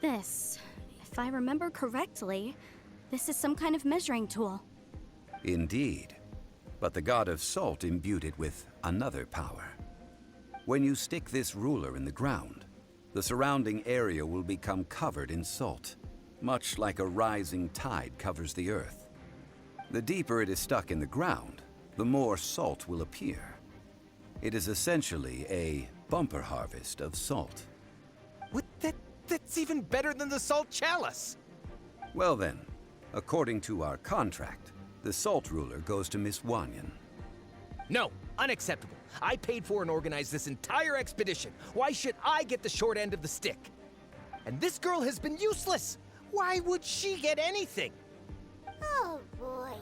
this? If I remember correctly, this is some kind of measuring tool. Indeed. But the god of salt imbued it with another power. When you stick this ruler in the ground, the surrounding area will become covered in salt, much like a rising tide covers the earth. The deeper it is stuck in the ground, the more salt will appear. It is essentially a bumper harvest of salt. What? That's even better than the salt chalice! Well then, according to our contract, the salt ruler goes to Miss Wanyan. No, unacceptable. I paid for and organized this entire expedition. Why should I get the short end of the stick? And this girl has been useless! Why would she get anything? Oh boy,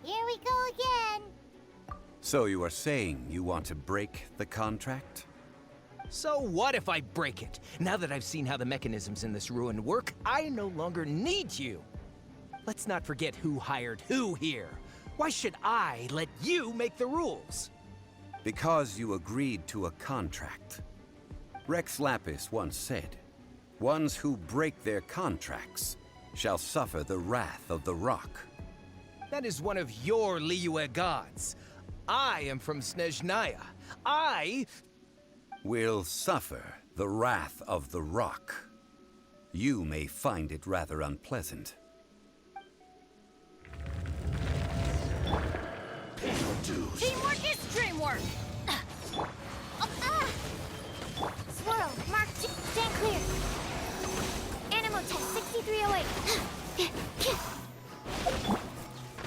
here we go again. So you are saying you want to break the contract? So what if I break it? Now that I've seen how the mechanisms in this ruin work, I no longer need you. Let's not forget who hired who here. Why should I let you make the rules? Because you agreed to a contract. Rex Lapis once said, "Ones who break their contracts shall suffer the wrath of the rock." That is one of your Liyue gods. I am from Snezhnaya. I Will suffer the wrath of the rock. You may find it rather unpleasant. Teamwork is dreamwork! Swirl, Mark 2, stand clear. Animo test 6308.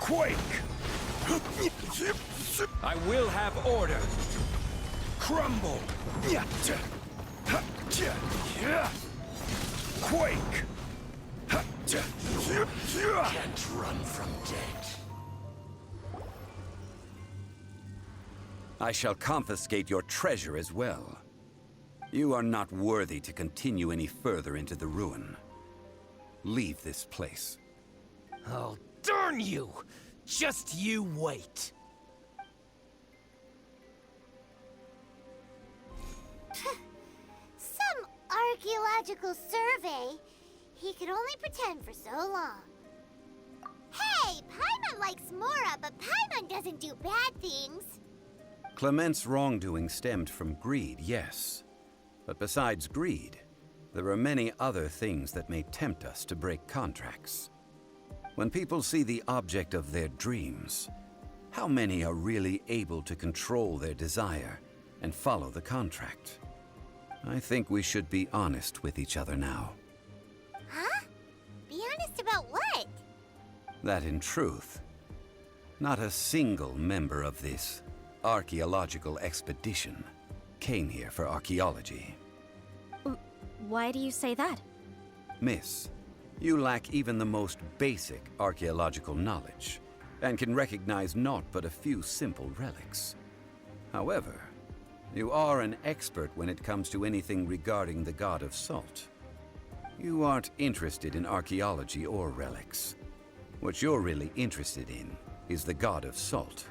Quake! I will have order. Crumble! Quake! Can't run from death. I shall confiscate your treasure as well. You are not worthy to continue any further into the ruin. Leave this place. Oh, darn you! Just you wait. Some archaeological survey. He could only pretend for so long. Hey, Paimon likes Mora, but Paimon doesn't do bad things. Clement's wrongdoing stemmed from greed, yes. But besides greed, there are many other things that may tempt us to break contracts. When people see the object of their dreams, how many are really able to control their desire and follow the contract? I think we should be honest with each other now. Huh? Be honest about what? That in truth, not a single member of this archaeological expedition came here for archaeology. Why do you say that? Miss, you lack even the most basic archaeological knowledge, and can recognize naught but a few simple relics. However, you are an expert when it comes to anything regarding the god of salt. You aren't interested in archaeology or relics. What you're really interested in is the god of salt.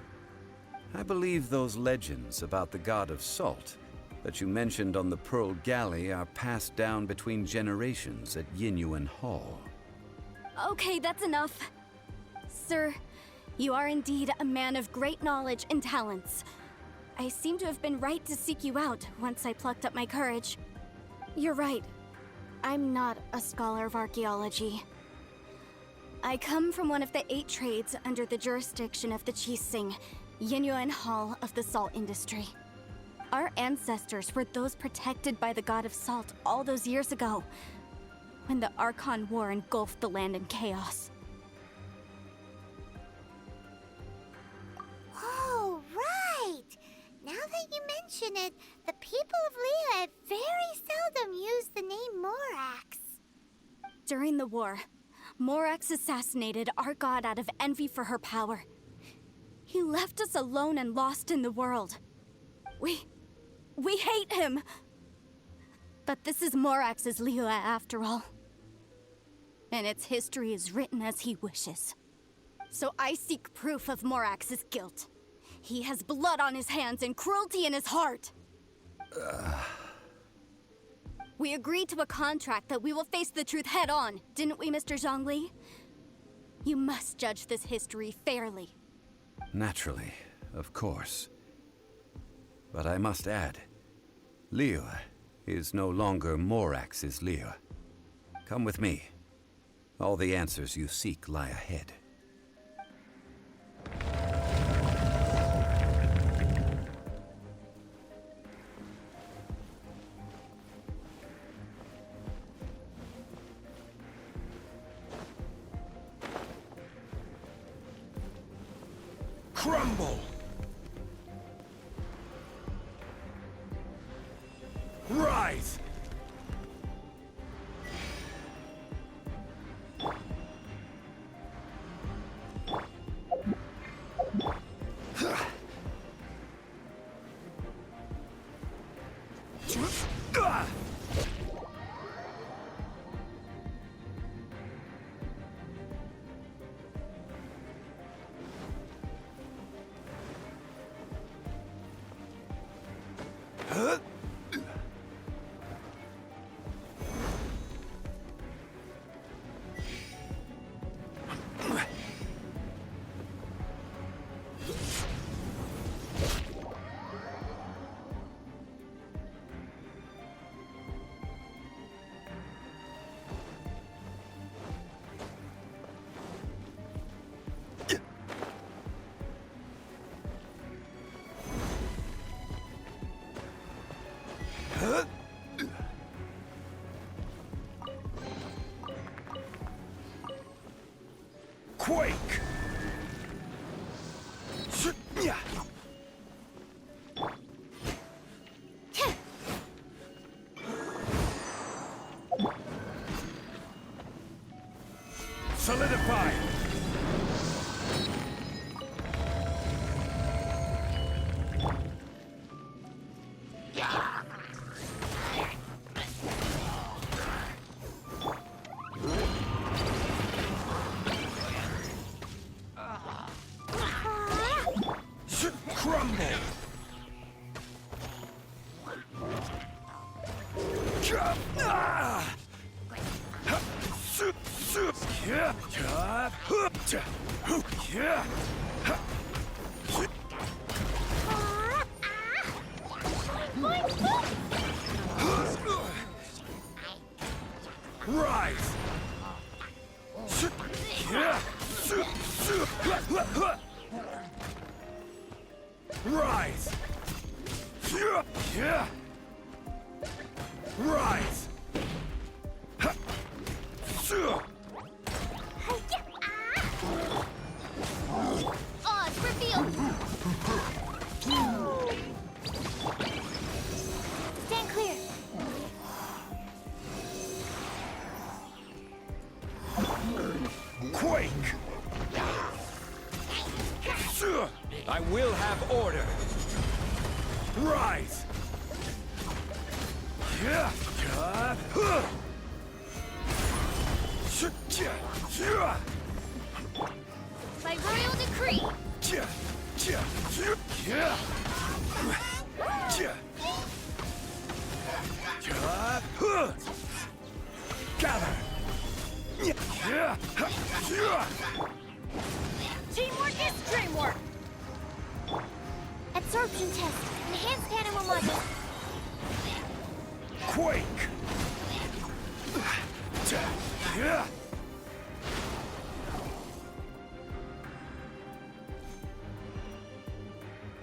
I believe those legends about the god of salt that you mentioned on the Pearl Galley are passed down between generations at Yinyuan Hall. Okay, that's enough. Sir, you are indeed a man of great knowledge and talents. I seem to have been right to seek you out once I plucked up my courage. You're right. I'm not a scholar of archaeology. I come from one of the 8 trades under the jurisdiction of the Qixing, Yinyuan Hall of the salt industry. Our ancestors were those protected by the god of salt all those years ago, when the Archon War engulfed the land in chaos. Oh, right! Now that you mention it, the people of Liyue very seldom use the name Morax. During the war, Morax assassinated our god out of envy for her power. He left us alone and lost in the world. We hate him! But this is Morax's Liyue after all. And its history is written as he wishes. So I seek proof of Morax's guilt. He has blood on his hands and cruelty in his heart. We agreed to a contract that we will face the truth head on, didn't we, Mr. Zhongli? You must judge this history fairly. Naturally, of course. But I must add, Liu is no longer Morax's Liu. Come with me. All the answers you seek lie ahead. Crumble! Rise! Quake! Yeah. Solidify! Crumble! Rise! Rise! Rise! Odds revealed! Stand clear! Quake! I will have order! Rise! By royal decree! Gather! Teamwork is dreamwork! Absorption test. Enhanced animal module. Quake!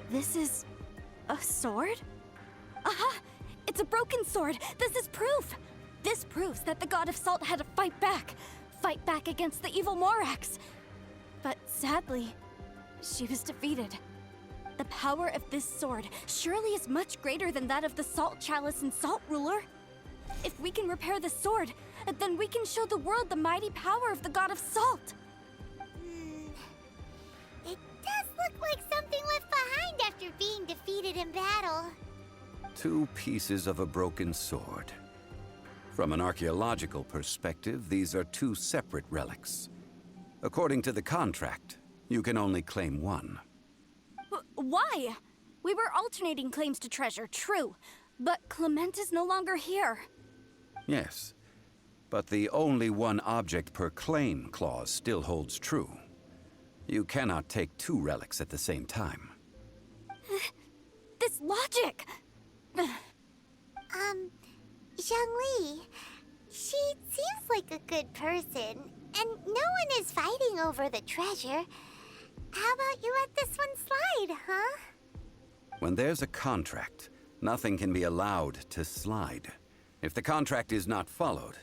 This is a sword? Aha! It's a broken sword! This is proof! This proves that the god of salt had to fight back against the evil Morax. But sadly, she was defeated. The power of this sword surely is much greater than that of the Salt Chalice and Salt Ruler. If we can repair the sword, then we can show the world the mighty power of the god of salt. It does look like something left behind after being defeated in battle. 2 pieces of a broken sword. From an archaeological perspective, these are 2 separate relics. According to the contract, you can only claim one. Why? We were alternating claims to treasure, true. But Clement is no longer here. yes. But the only one object per claim clause still holds true. You cannot take two relics at the same time. This logic! Zhongli, she seems like a good person, and no one is fighting over the treasure. How about you let this one slide, huh? When there's a contract, nothing can be allowed to slide. If the contract is not followed,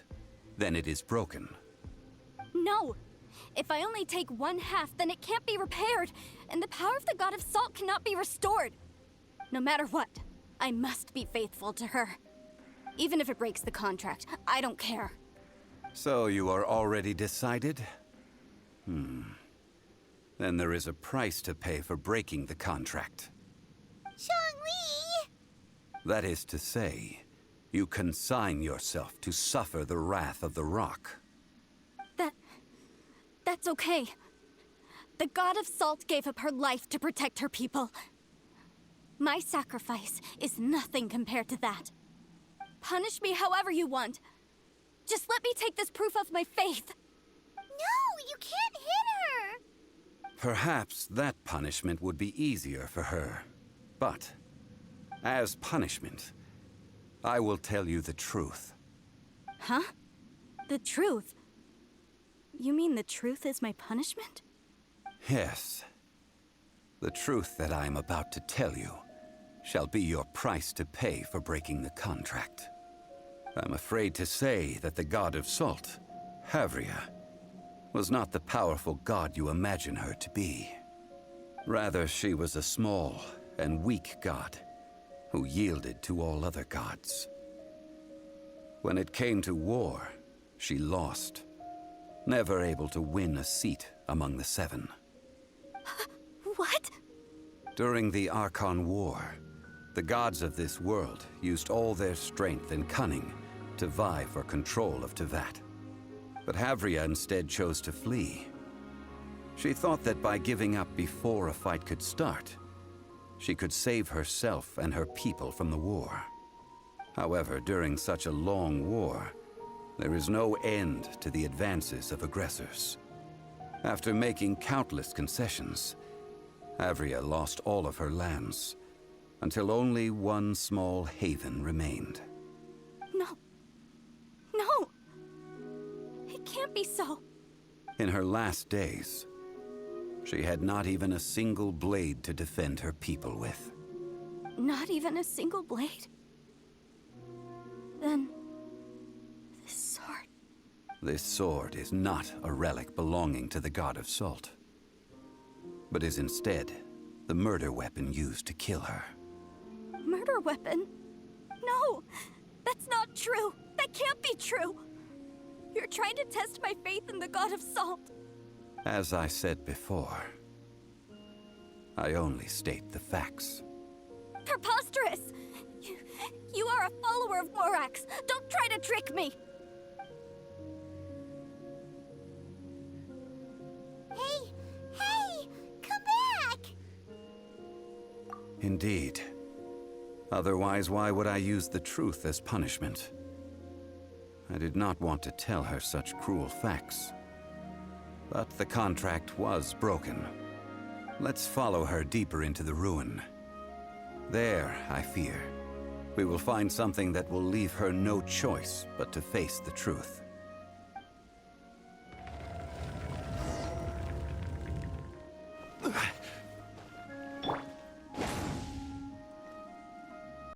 then it is broken. No! If I only take one half, then it can't be repaired, and the power of the God of Salt cannot be restored. No matter what, I must be faithful to her. Even if it breaks the contract, I don't care. So you are already decided? Then there is a price to pay for breaking the contract. Zhongli! That is to say, you consign yourself to suffer the wrath of the rock. That's okay. The God of Salt gave up her life to protect her people. My sacrifice is nothing compared to that. Punish me however you want. Just let me take this proof of my faith. No, you can't hit her! Perhaps that punishment would be easier for her. But, as punishment, I will tell you the truth. Huh? The truth? You mean the truth is my punishment? Yes. The truth that I am about to tell you shall be your price to pay for breaking the contract. I'm afraid to say that the God of Salt, Havria, was not the powerful god you imagine her to be. Rather, she was a small and weak god who yielded to all other gods. When it came to war, she lost, never able to win a seat among the seven. What? During the Archon War, the gods of this world used all their strength and cunning to vie for control of Tevat. But Havria instead chose to flee. She thought that by giving up before a fight could start, she could save herself and her people from the war. However, during such a long war, there is no end to the advances of aggressors. After making countless concessions, Havria lost all of her lands, until only one small haven remained. No. No! It can't be so. In her last days, she had not even a single blade to defend her people with. Not even a single blade? Then... this sword... This sword is not a relic belonging to the God of Salt, but is instead the murder weapon used to kill her. Murder weapon? No! That's not true! That can't be true! You're trying to test my faith in the God of Salt. As I said before, I only state the facts. Preposterous! You are a follower of Morax! Don't try to trick me! Hey! Come back! Indeed. Otherwise, why would I use the truth as punishment? I did not want to tell her such cruel facts. But the contract was broken. Let's follow her deeper into the ruin. There, I fear, we will find something that will leave her no choice but to face the truth.